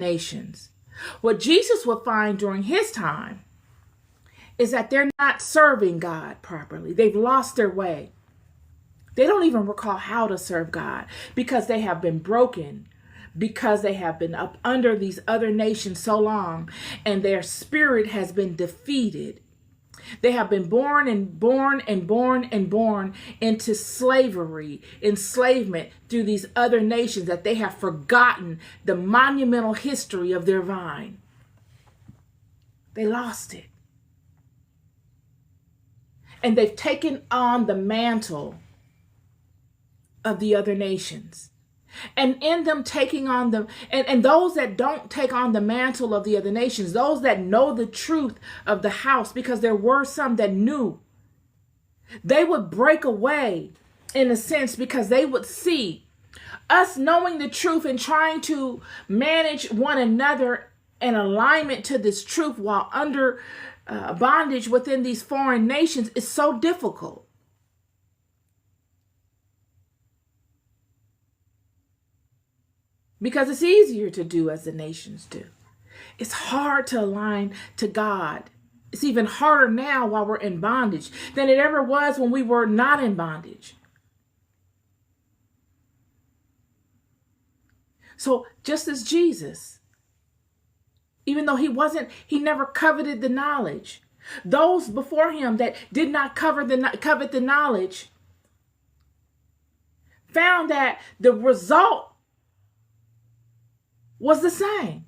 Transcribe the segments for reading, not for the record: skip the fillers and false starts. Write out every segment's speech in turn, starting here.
nations. What Jesus would find during his time is that they're not serving God properly. They've lost their way. They don't even recall how to serve God because they have been broken, because they have been up under these other nations so long, and their spirit has been defeated. They have been born into slavery, enslavement through these other nations, that they have forgotten the monumental history of their vine. They lost it. And they've taken on the mantle of the other nations. And in them taking on them, and those that don't take on the mantle of the other nations, those that know the truth of the house, because there were some that knew, they would break away in a sense, because they would see us knowing the truth and trying to manage one another in alignment to this truth while under bondage within these foreign nations is so difficult. Because it's easier to do as the nations do. It's hard to align to God. It's even harder now while we're in bondage than it ever was when we were not in bondage. So just as Jesus, even though he never coveted the knowledge, those before him that did not covet the knowledge found that the result was the same.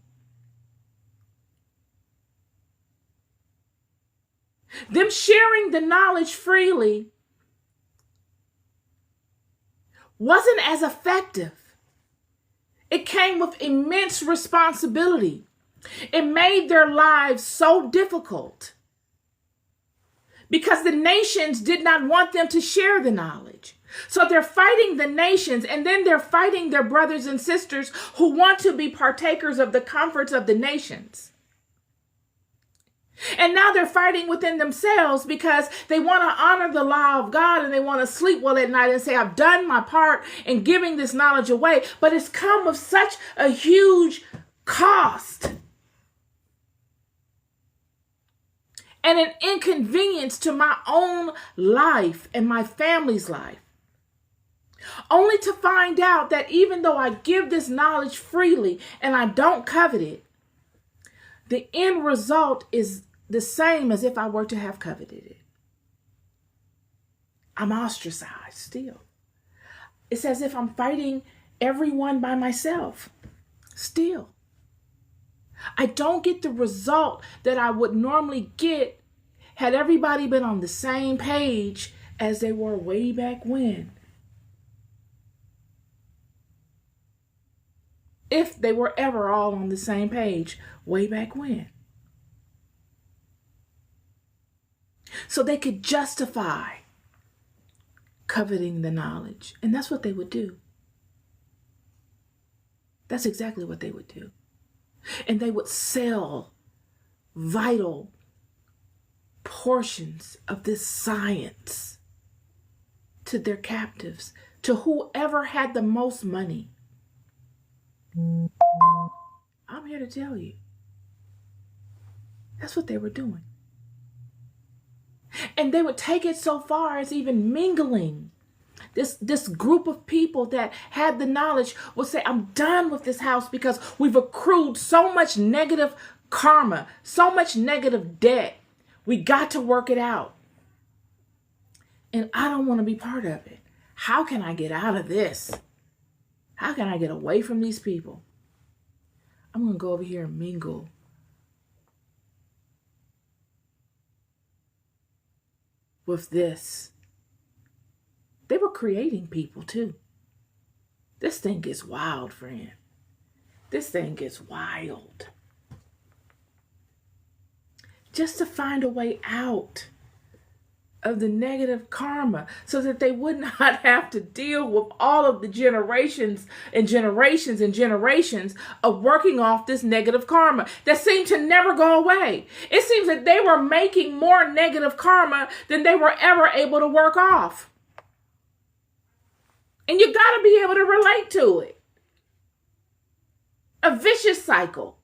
Them sharing the knowledge freely wasn't as effective. It came with immense responsibility. It made their lives so difficult because the nations did not want them to share the knowledge. So they're fighting the nations, and then they're fighting their brothers and sisters who want to be partakers of the comforts of the nations. And now they're fighting within themselves because they want to honor the law of God and they want to sleep well at night and say, I've done my part in giving this knowledge away. But it's come with such a huge cost and an inconvenience to my own life and my family's life. Only to find out that even though I give this knowledge freely and I don't covet it, the end result is the same as if I were to have coveted it. I'm ostracized still. It's as if I'm fighting everyone by myself still. I don't get the result that I would normally get had everybody been on the same page as they were way back when. If they were ever all on the same page way back when. So they could justify coveting the knowledge. And that's what they would do. That's exactly what they would do. And they would sell vital portions of this science to their captives, to whoever had the most money. I'm here to tell you, that's what they were doing. And they would take it so far as even mingling. This group of people that had the knowledge would say, I'm done with this house because we've accrued so much negative karma, so much negative debt. We got to work it out. And I don't want to be part of it. How can I get out of this? How can I get away from these people? I'm going to go over here and mingle with this. They were creating people too. This thing gets wild, friend. This thing gets wild. Just to find a way out of the negative karma so that they would not have to deal with all of the generations and generations and generations of working off this negative karma that seemed to never go away. It seems that they were making more negative karma than they were ever able to work off. And you got to be able to relate to it. a vicious cycle.